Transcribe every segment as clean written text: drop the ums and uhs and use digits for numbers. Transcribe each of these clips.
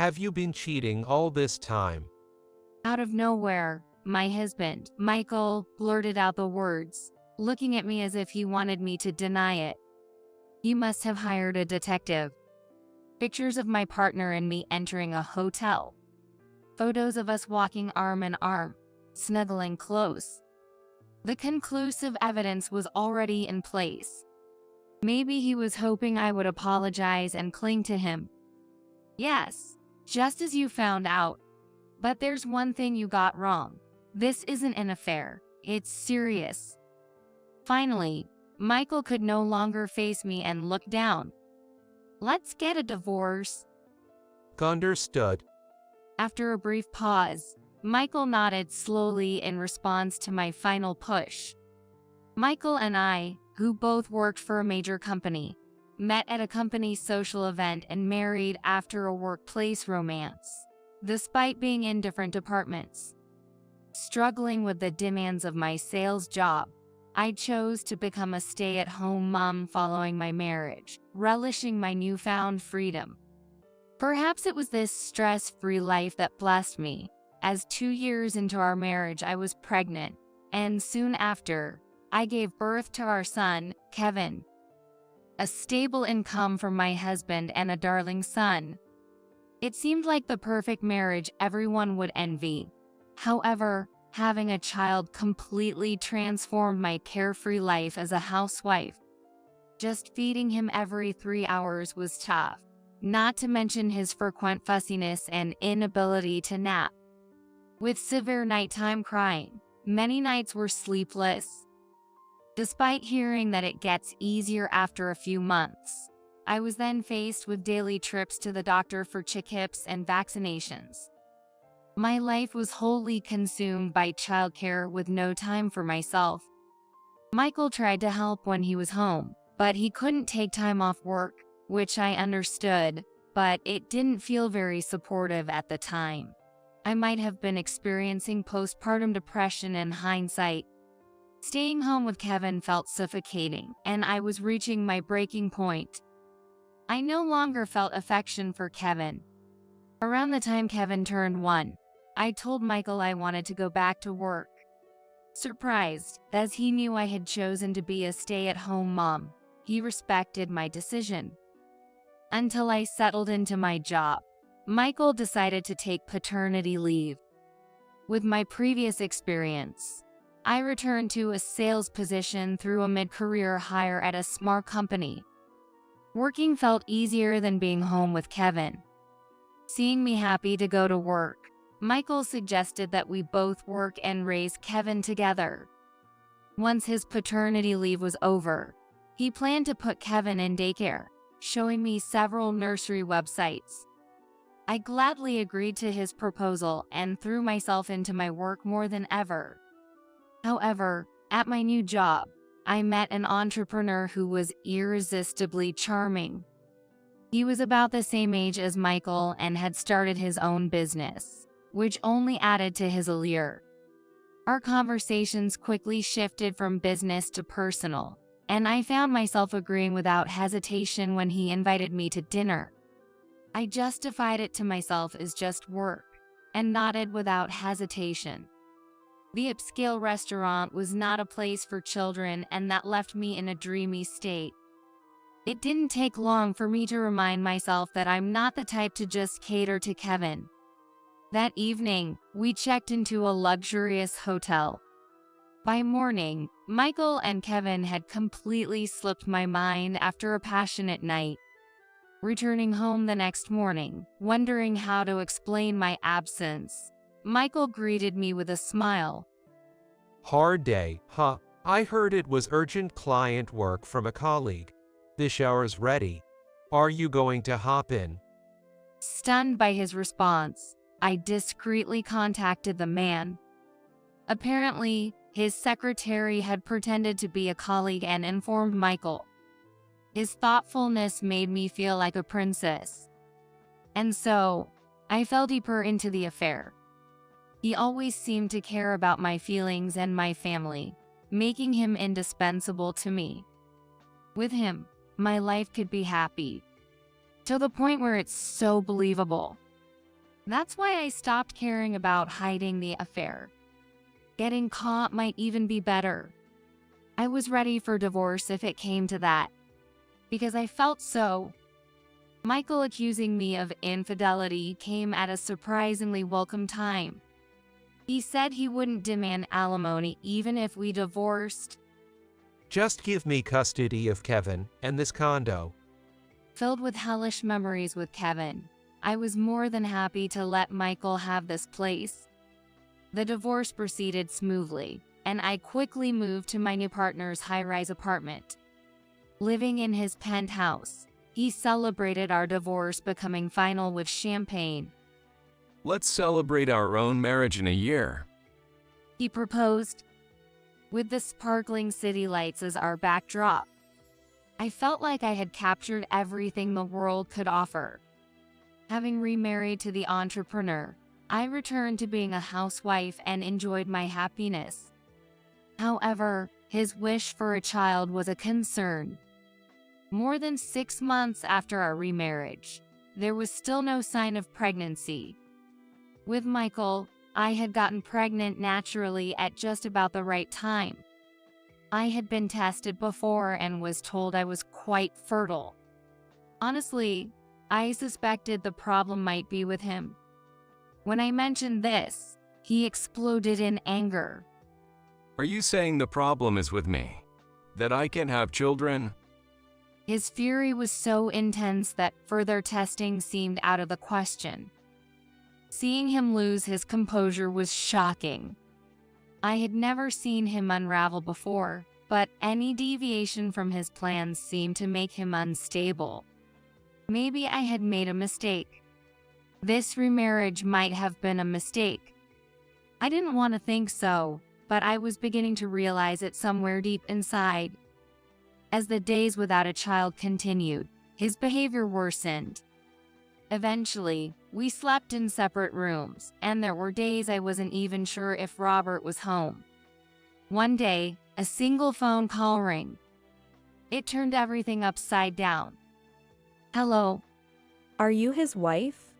Have you been cheating all this time? Out of nowhere, my husband, Michael, blurted out the words, looking at me as if he wanted me to deny it. "You must have hired a detective." Pictures of my partner and me entering a hotel. Photos of us walking arm in arm, snuggling close. The conclusive evidence was already in place. Maybe he was hoping I would apologize and cling to him. "Yes, just as you found out. But there's one thing you got wrong. This isn't an affair. It's serious." Finally, Michael could no longer face me and look down. "Let's get a divorce." Understood. After a brief pause, Michael nodded slowly in response to my final push. Michael and I, who both worked for a major company, met at a company social event and married after a workplace romance, despite being in different departments. Struggling with the demands of my sales job, I chose to become a stay-at-home mom following my marriage, relishing my newfound freedom. Perhaps it was this stress-free life that blessed me, as 2 years into our marriage I was pregnant, and soon after, I gave birth to our son, Kevin. A stable income from my husband and a darling son. It seemed like the perfect marriage everyone would envy. However, having a child completely transformed my carefree life as a housewife. Just feeding him every 3 hours was tough, not to mention his frequent fussiness and inability to nap. With severe nighttime crying, many nights were sleepless. Despite hearing that it gets easier after a few months, I was then faced with daily trips to the doctor for checkups and vaccinations. My life was wholly consumed by childcare with no time for myself. Michael tried to help when he was home, but he couldn't take time off work, which I understood, but it didn't feel very supportive at the time. I might have been experiencing postpartum depression in hindsight. Staying home with Kevin felt suffocating, and I was reaching my breaking point. I no longer felt affection for Kevin. Around the time Kevin turned 1, I told Michael I wanted to go back to work. Surprised, as he knew I had chosen to be a stay-at-home mom, he respected my decision. Until I settled into my job, Michael decided to take paternity leave. With my previous experience, I returned to a sales position through a mid-career hire at a small company. Working felt easier than being home with Kevin. Seeing me happy to go to work, Michael suggested that we both work and raise Kevin together. Once his paternity leave was over, he planned to put Kevin in daycare, showing me several nursery websites. I gladly agreed to his proposal and threw myself into my work more than ever. However, at my new job, I met an entrepreneur who was irresistibly charming. He was about the same age as Michael and had started his own business, which only added to his allure. Our conversations quickly shifted from business to personal, and I found myself agreeing without hesitation when he invited me to dinner. I justified it to myself as just work, and nodded without hesitation. The upscale restaurant was not a place for children, and that left me in a dreamy state. It didn't take long for me to remind myself that I'm not the type to just cater to Kevin. That evening, we checked into a luxurious hotel. By morning, Michael and Kevin had completely slipped my mind after a passionate night. Returning home the next morning, wondering how to explain my absence, Michael greeted me with a smile. Hard day, huh? I heard it was urgent client work from a colleague. The shower's ready. Are you going to hop in? Stunned by his response, I discreetly contacted the man. Apparently, his secretary had pretended to be a colleague and informed Michael. His thoughtfulness made me feel like a princess. And so, I fell deeper into the affair. He always seemed to care about my feelings and my family, making him indispensable to me. With him, my life could be happy. To the point where it's so believable. That's why I stopped caring about hiding the affair. Getting caught might even be better. I was ready for divorce if it came to that, because I felt so. Michael accusing me of infidelity came at a surprisingly welcome time. He said he wouldn't demand alimony even if we divorced. Just give me custody of Kevin and this condo. Filled with hellish memories with Kevin, I was more than happy to let Michael have this place. The divorce proceeded smoothly, and I quickly moved to my new partner's high-rise apartment. Living in his penthouse, he celebrated our divorce becoming final with champagne. Let's celebrate our own marriage in a year. He proposed, with the sparkling city lights as our backdrop. I felt like I had captured everything the world could offer. Having remarried to the entrepreneur, I returned to being a housewife and enjoyed my happiness. However, his wish for a child was a concern. More than 6 months after our remarriage, there was still no sign of pregnancy. With Michael, I had gotten pregnant naturally at just about the right time. I had been tested before and was told I was quite fertile. Honestly, I suspected the problem might be with him. When I mentioned this, he exploded in anger. Are you saying the problem is with me? That I can't have children? His fury was so intense that further testing seemed out of the question. Seeing him lose his composure was shocking. I had never seen him unravel before, but any deviation from his plans seemed to make him unstable. Maybe I had made a mistake. This remarriage might have been a mistake. I didn't want to think so, but I was beginning to realize it somewhere deep inside. As the days without a child continued, his behavior worsened. Eventually, we slept in separate rooms, and there were days I wasn't even sure if Robert was home. One day, a single phone call rang. It turned everything upside down. Hello. Are you his wife?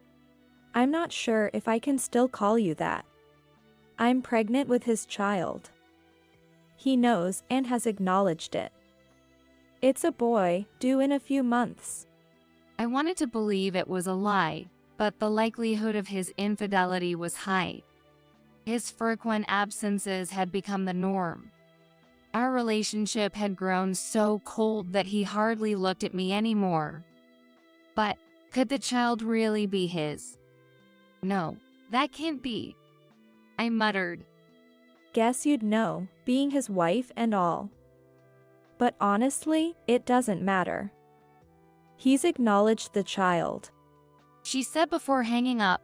I'm not sure if I can still call you that. I'm pregnant with his child. He knows and has acknowledged it. It's a boy, due in a few months. I wanted to believe it was a lie, but the likelihood of his infidelity was high. His frequent absences had become the norm. Our relationship had grown so cold that he hardly looked at me anymore. But could the child really be his? No, that can't be. I muttered. Guess you'd know, being his wife and all. But honestly, it doesn't matter. He's acknowledged the child, she said before hanging up.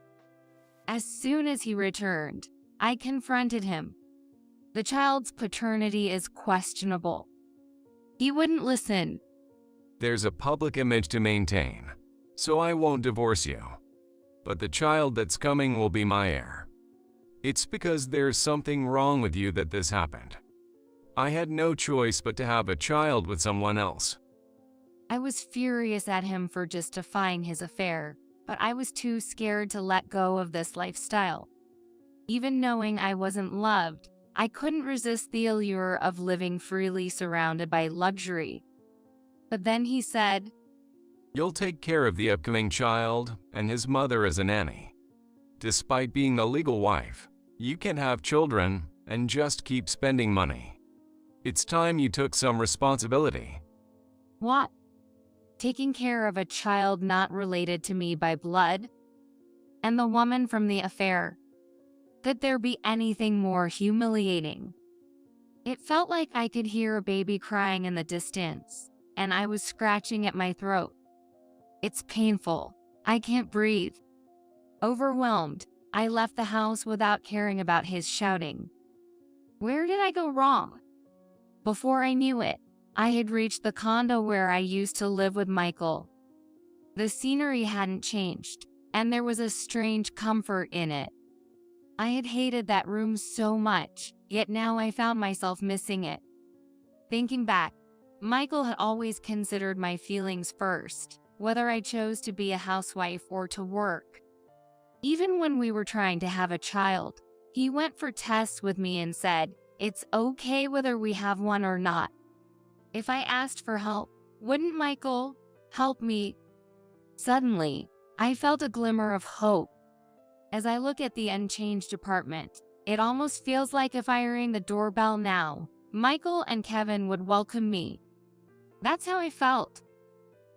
As soon as he returned, I confronted him. The child's paternity is questionable. He wouldn't listen. There's a public image to maintain, so I won't divorce you. But the child that's coming will be my heir. It's because there's something wrong with you that this happened. I had no choice but to have a child with someone else. I was furious at him for justifying his affair, but I was too scared to let go of this lifestyle. Even knowing I wasn't loved, I couldn't resist the allure of living freely surrounded by luxury. But then he said, You'll take care of the upcoming child and his mother as a nanny. Despite being the legal wife, you can have children and just keep spending money. It's time you took some responsibility. What? Taking care of a child not related to me by blood? And the woman from the affair? Could there be anything more humiliating? It felt like I could hear a baby crying in the distance, and I was scratching at my throat. It's painful. I can't breathe. Overwhelmed, I left the house without caring about his shouting. Where did I go wrong? Before I knew it, I had reached the condo where I used to live with Michael. The scenery hadn't changed, and there was a strange comfort in it. I had hated that room so much, yet now I found myself missing it. Thinking back, Michael had always considered my feelings first, whether I chose to be a housewife or to work. Even when we were trying to have a child, he went for tests with me and said, "It's okay whether we have one or not." If I asked for help, wouldn't Michael help me? Suddenly, I felt a glimmer of hope. As I look at the unchanged apartment, it almost feels like if I rang the doorbell now, Michael and Kevin would welcome me. That's how I felt.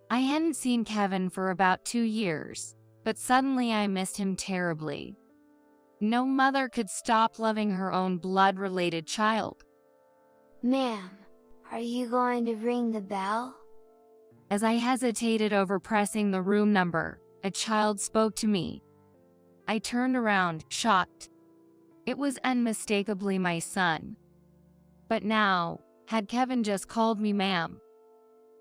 I hadn't seen Kevin for about 2 years, but suddenly I missed him terribly. No mother could stop loving her own blood-related child. Ma'am, are you going to ring the bell? As I hesitated over pressing the room number, a child spoke to me. I turned around, shocked. It was unmistakably my son. But now, had Kevin just called me ma'am?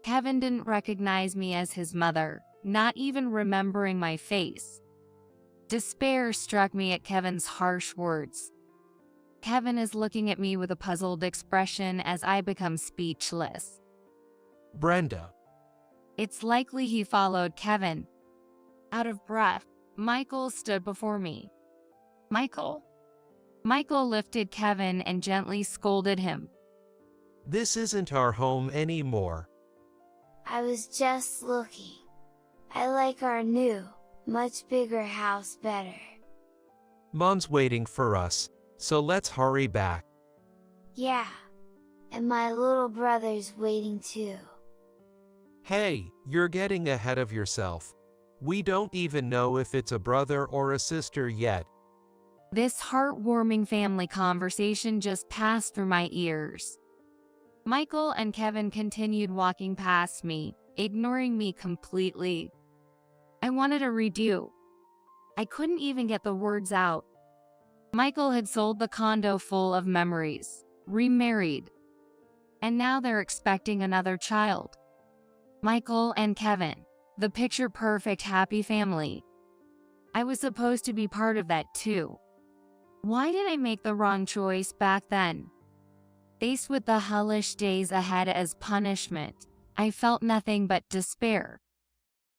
Kevin didn't recognize me as his mother, not even remembering my face. Despair struck me at Kevin's harsh words. Kevin is looking at me with a puzzled expression as I become speechless. Brenda. It's likely he followed Kevin. Out of breath, Michael stood before me. Michael? Michael lifted Kevin and gently scolded him. This isn't our home anymore. I was just looking. I like our new, much bigger house better. Mom's waiting for us, so let's hurry back. Yeah. And my little brother's waiting too. Hey, you're getting ahead of yourself. We don't even know if it's a brother or a sister yet. This heartwarming family conversation just passed through my ears. Michael and Kevin continued walking past me, ignoring me completely. I wanted a redo. I couldn't even get the words out. Michael had sold the condo full of memories, remarried. And now they're expecting another child. Michael and Kevin, the picture-perfect happy family. I was supposed to be part of that too. Why did I make the wrong choice back then? Faced with the hellish days ahead as punishment, I felt nothing but despair.